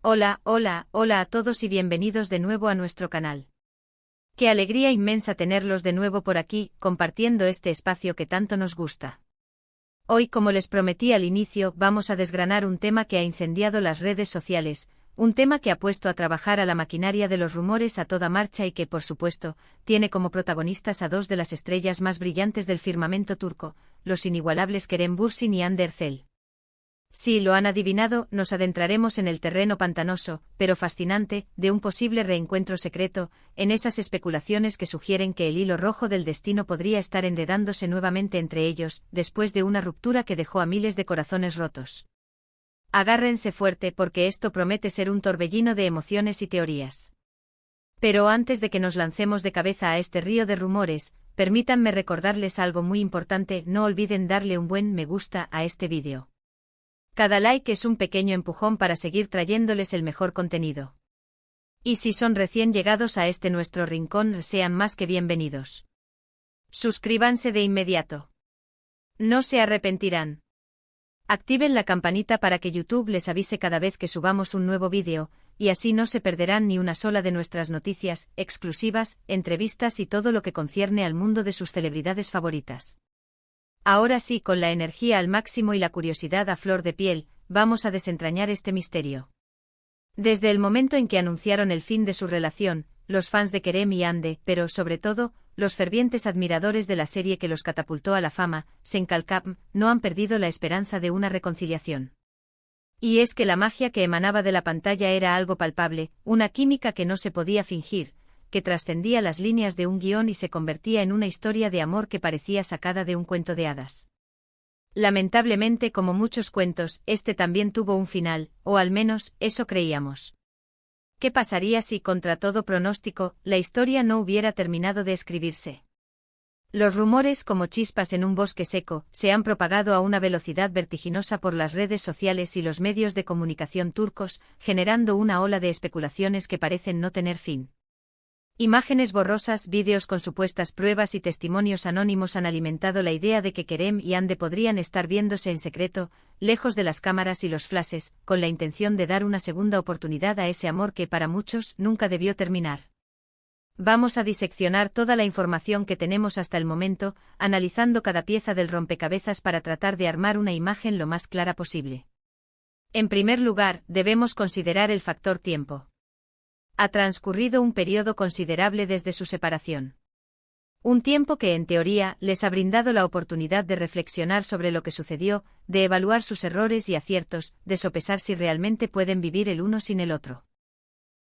Hola, hola, hola a todos y bienvenidos de nuevo a nuestro canal. Qué alegría inmensa tenerlos de nuevo por aquí, compartiendo este espacio que tanto nos gusta. Hoy, como les prometí al inicio, vamos a desgranar un tema que ha incendiado las redes sociales, un tema que ha puesto a trabajar a la maquinaria de los rumores a toda marcha y que, por supuesto, tiene como protagonistas a dos de las estrellas más brillantes del firmamento turco, los inigualables Kerem Bürsin y Hande Erçel. Sí, lo han adivinado, nos adentraremos en el terreno pantanoso, pero fascinante, de un posible reencuentro secreto, en esas especulaciones que sugieren que el hilo rojo del destino podría estar enredándose nuevamente entre ellos, después de una ruptura que dejó a miles de corazones rotos. Agárrense fuerte porque esto promete ser un torbellino de emociones y teorías. Pero antes de que nos lancemos de cabeza a este río de rumores, permítanme recordarles algo muy importante: no olviden darle un buen me gusta a este vídeo. Cada like es un pequeño empujón para seguir trayéndoles el mejor contenido. Y si son recién llegados a este nuestro rincón, sean más que bienvenidos. Suscríbanse de inmediato. No se arrepentirán. Activen la campanita para que YouTube les avise cada vez que subamos un nuevo vídeo, y así no se perderán ni una sola de nuestras noticias, exclusivas, entrevistas y todo lo que concierne al mundo de sus celebridades favoritas. Ahora sí, con la energía al máximo y la curiosidad a flor de piel, vamos a desentrañar este misterio. Desde el momento en que anunciaron el fin de su relación, los fans de Kerem y Hande, pero sobre todo, los fervientes admiradores de la serie que los catapultó a la fama, Senkalkam, no han perdido la esperanza de una reconciliación. Y es que la magia que emanaba de la pantalla era algo palpable, una química que no se podía fingir, que trascendía las líneas de un guión y se convertía en una historia de amor que parecía sacada de un cuento de hadas. Lamentablemente, como muchos cuentos, este también tuvo un final, o al menos, eso creíamos. ¿Qué pasaría si, contra todo pronóstico, la historia no hubiera terminado de escribirse? Los rumores, como chispas en un bosque seco, se han propagado a una velocidad vertiginosa por las redes sociales y los medios de comunicación turcos, generando una ola de especulaciones que parecen no tener fin. Imágenes borrosas, vídeos con supuestas pruebas y testimonios anónimos han alimentado la idea de que Kerem y Hande podrían estar viéndose en secreto, lejos de las cámaras y los flashes, con la intención de dar una segunda oportunidad a ese amor que, para muchos, nunca debió terminar. Vamos a diseccionar toda la información que tenemos hasta el momento, analizando cada pieza del rompecabezas para tratar de armar una imagen lo más clara posible. En primer lugar, debemos considerar el factor tiempo. Ha transcurrido un periodo considerable desde su separación. Un tiempo que, en teoría, les ha brindado la oportunidad de reflexionar sobre lo que sucedió, de evaluar sus errores y aciertos, de sopesar si realmente pueden vivir el uno sin el otro.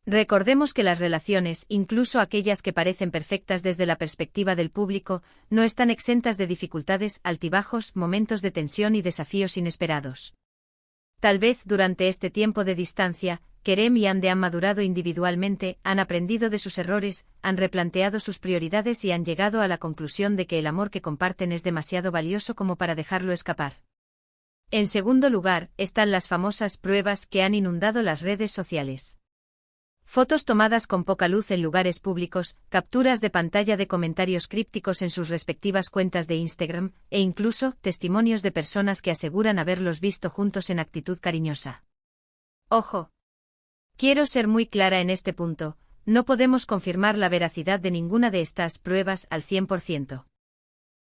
Recordemos que las relaciones, incluso aquellas que parecen perfectas desde la perspectiva del público, no están exentas de dificultades, altibajos, momentos de tensión y desafíos inesperados. Tal vez durante este tiempo de distancia, Kerem y Hande han madurado individualmente, han aprendido de sus errores, han replanteado sus prioridades y han llegado a la conclusión de que el amor que comparten es demasiado valioso como para dejarlo escapar. En segundo lugar, están las famosas pruebas que han inundado las redes sociales. Fotos tomadas con poca luz en lugares públicos, capturas de pantalla de comentarios crípticos en sus respectivas cuentas de Instagram, e incluso testimonios de personas que aseguran haberlos visto juntos en actitud cariñosa. Ojo. Quiero ser muy clara en este punto: no podemos confirmar la veracidad de ninguna de estas pruebas al 100%.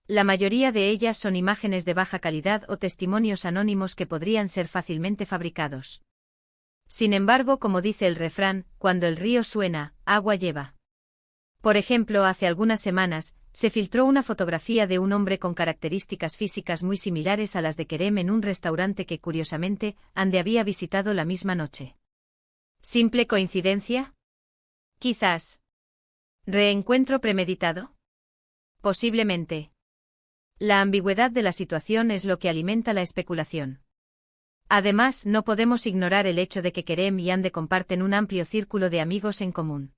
La mayoría de ellas son imágenes de baja calidad o testimonios anónimos que podrían ser fácilmente fabricados. Sin embargo, como dice el refrán, cuando el río suena, agua lleva. Por ejemplo, hace algunas semanas, se filtró una fotografía de un hombre con características físicas muy similares a las de Kerem en un restaurante que, curiosamente, Hande había visitado la misma noche. ¿Simple coincidencia? Quizás. ¿Reencuentro premeditado? Posiblemente. La ambigüedad de la situación es lo que alimenta la especulación. Además, no podemos ignorar el hecho de que Kerem y Hande comparten un amplio círculo de amigos en común.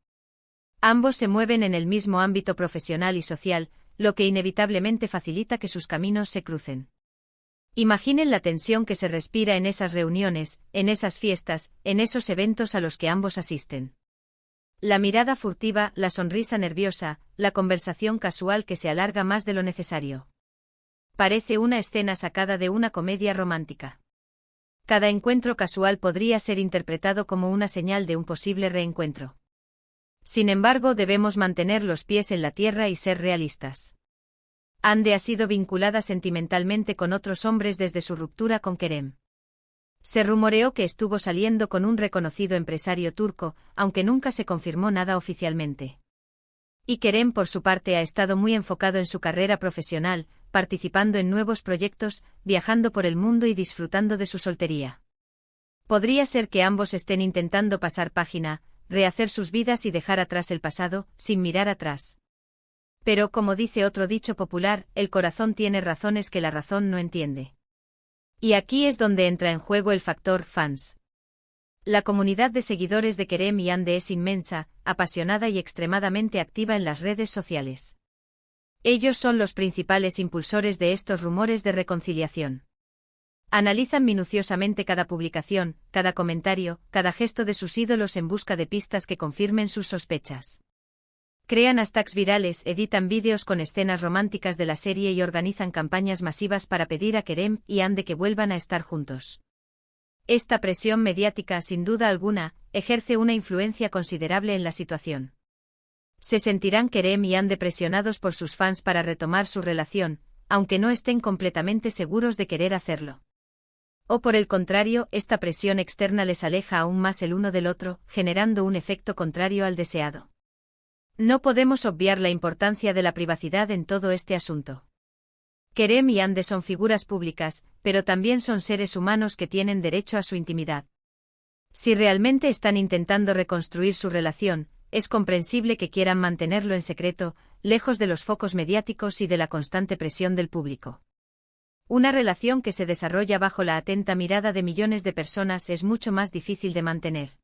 Ambos se mueven en el mismo ámbito profesional y social, lo que inevitablemente facilita que sus caminos se crucen. Imaginen la tensión que se respira en esas reuniones, en esas fiestas, en esos eventos a los que ambos asisten. La mirada furtiva, la sonrisa nerviosa, la conversación casual que se alarga más de lo necesario. Parece una escena sacada de una comedia romántica. Cada encuentro casual podría ser interpretado como una señal de un posible reencuentro. Sin embargo, debemos mantener los pies en la tierra y ser realistas. Hande ha sido vinculada sentimentalmente con otros hombres desde su ruptura con Kerem. Se rumoreó que estuvo saliendo con un reconocido empresario turco, aunque nunca se confirmó nada oficialmente. Y Kerem por su parte ha estado muy enfocado en su carrera profesional, participando en nuevos proyectos, viajando por el mundo y disfrutando de su soltería. Podría ser que ambos estén intentando pasar página, rehacer sus vidas y dejar atrás el pasado, sin mirar atrás. Pero como dice otro dicho popular, el corazón tiene razones que la razón no entiende. Y aquí es donde entra en juego el factor fans. La comunidad de seguidores de Kerem y Hande es inmensa, apasionada y extremadamente activa en las redes sociales. Ellos son los principales impulsores de estos rumores de reconciliación. Analizan minuciosamente cada publicación, cada comentario, cada gesto de sus ídolos en busca de pistas que confirmen sus sospechas. Crean hashtags virales, editan vídeos con escenas románticas de la serie y organizan campañas masivas para pedir a Kerem y Hande que vuelvan a estar juntos. Esta presión mediática, sin duda alguna, ejerce una influencia considerable en la situación. Se sentirán Kerem y Hande presionados por sus fans para retomar su relación, aunque no estén completamente seguros de querer hacerlo. O por el contrario, esta presión externa les aleja aún más el uno del otro, generando un efecto contrario al deseado. No podemos obviar la importancia de la privacidad en todo este asunto. Kerem y Hande son figuras públicas, pero también son seres humanos que tienen derecho a su intimidad. Si realmente están intentando reconstruir su relación, es comprensible que quieran mantenerlo en secreto, lejos de los focos mediáticos y de la constante presión del público. Una relación que se desarrolla bajo la atenta mirada de millones de personas es mucho más difícil de mantener.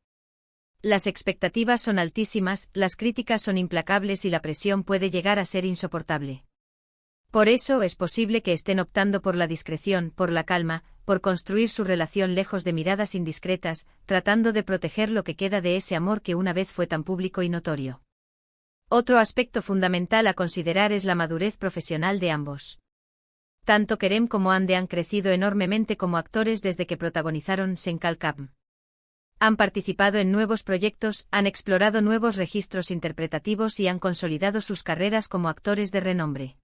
Las expectativas son altísimas, las críticas son implacables y la presión puede llegar a ser insoportable. Por eso es posible que estén optando por la discreción, por la calma, por construir su relación lejos de miradas indiscretas, tratando de proteger lo que queda de ese amor que una vez fue tan público y notorio. Otro aspecto fundamental a considerar es la madurez profesional de ambos. Tanto Kerem como Hande han crecido enormemente como actores desde que protagonizaron Senkalkam. Han participado en nuevos proyectos, han explorado nuevos registros interpretativos y han consolidado sus carreras como actores de renombre.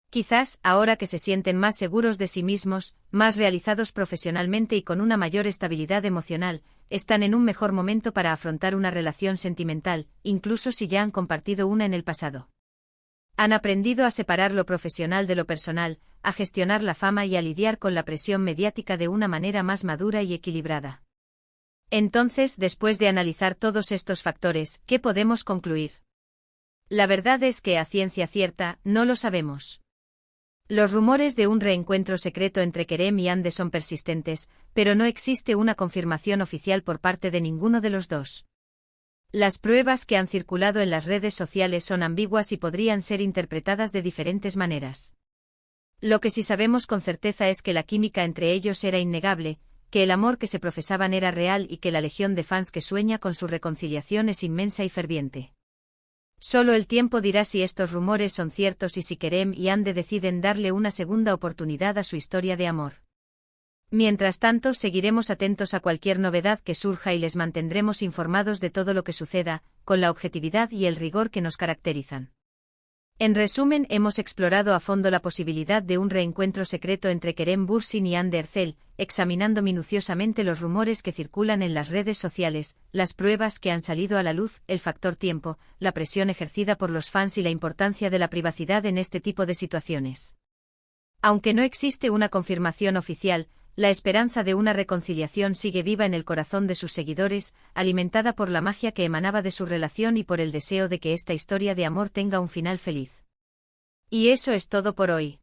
Quizás, ahora que se sienten más seguros de sí mismos, más realizados profesionalmente y con una mayor estabilidad emocional, están en un mejor momento para afrontar una relación sentimental, incluso si ya han compartido una en el pasado. Han aprendido a separar lo profesional de lo personal, a gestionar la fama y a lidiar con la presión mediática de una manera más madura y equilibrada. Entonces, después de analizar todos estos factores, ¿qué podemos concluir? La verdad es que a ciencia cierta, no lo sabemos. Los rumores de un reencuentro secreto entre Kerem y Hande son persistentes, pero no existe una confirmación oficial por parte de ninguno de los dos. Las pruebas que han circulado en las redes sociales son ambiguas y podrían ser interpretadas de diferentes maneras. Lo que sí sabemos con certeza es que la química entre ellos era innegable, que el amor que se profesaban era real y que la legión de fans que sueña con su reconciliación es inmensa y ferviente. Solo el tiempo dirá si estos rumores son ciertos y si Kerem y Hande deciden darle una segunda oportunidad a su historia de amor. Mientras tanto, seguiremos atentos a cualquier novedad que surja y les mantendremos informados de todo lo que suceda, con la objetividad y el rigor que nos caracterizan. En resumen, hemos explorado a fondo la posibilidad de un reencuentro secreto entre Kerem Bürsin y Hande Erçel, examinando minuciosamente los rumores que circulan en las redes sociales, las pruebas que han salido a la luz, el factor tiempo, la presión ejercida por los fans y la importancia de la privacidad en este tipo de situaciones. Aunque no existe una confirmación oficial, la esperanza de una reconciliación sigue viva en el corazón de sus seguidores, alimentada por la magia que emanaba de su relación y por el deseo de que esta historia de amor tenga un final feliz. Y eso es todo por hoy.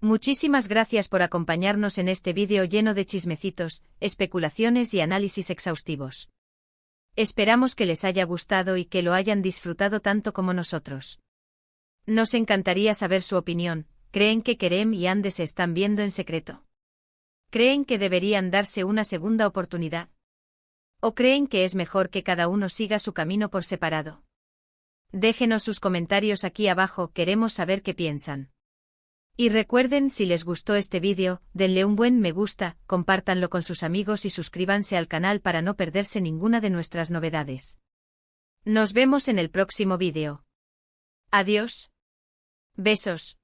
Muchísimas gracias por acompañarnos en este vídeo lleno de chismecitos, especulaciones y análisis exhaustivos. Esperamos que les haya gustado y que lo hayan disfrutado tanto como nosotros. Nos encantaría saber su opinión. ¿Creen que Kerem y Hande se están viendo en secreto? ¿Creen que deberían darse una segunda oportunidad? ¿O creen que es mejor que cada uno siga su camino por separado? Déjenos sus comentarios aquí abajo, queremos saber qué piensan. Y recuerden, si les gustó este vídeo, denle un buen me gusta, compártanlo con sus amigos y suscríbanse al canal para no perderse ninguna de nuestras novedades. Nos vemos en el próximo vídeo. Adiós. Besos.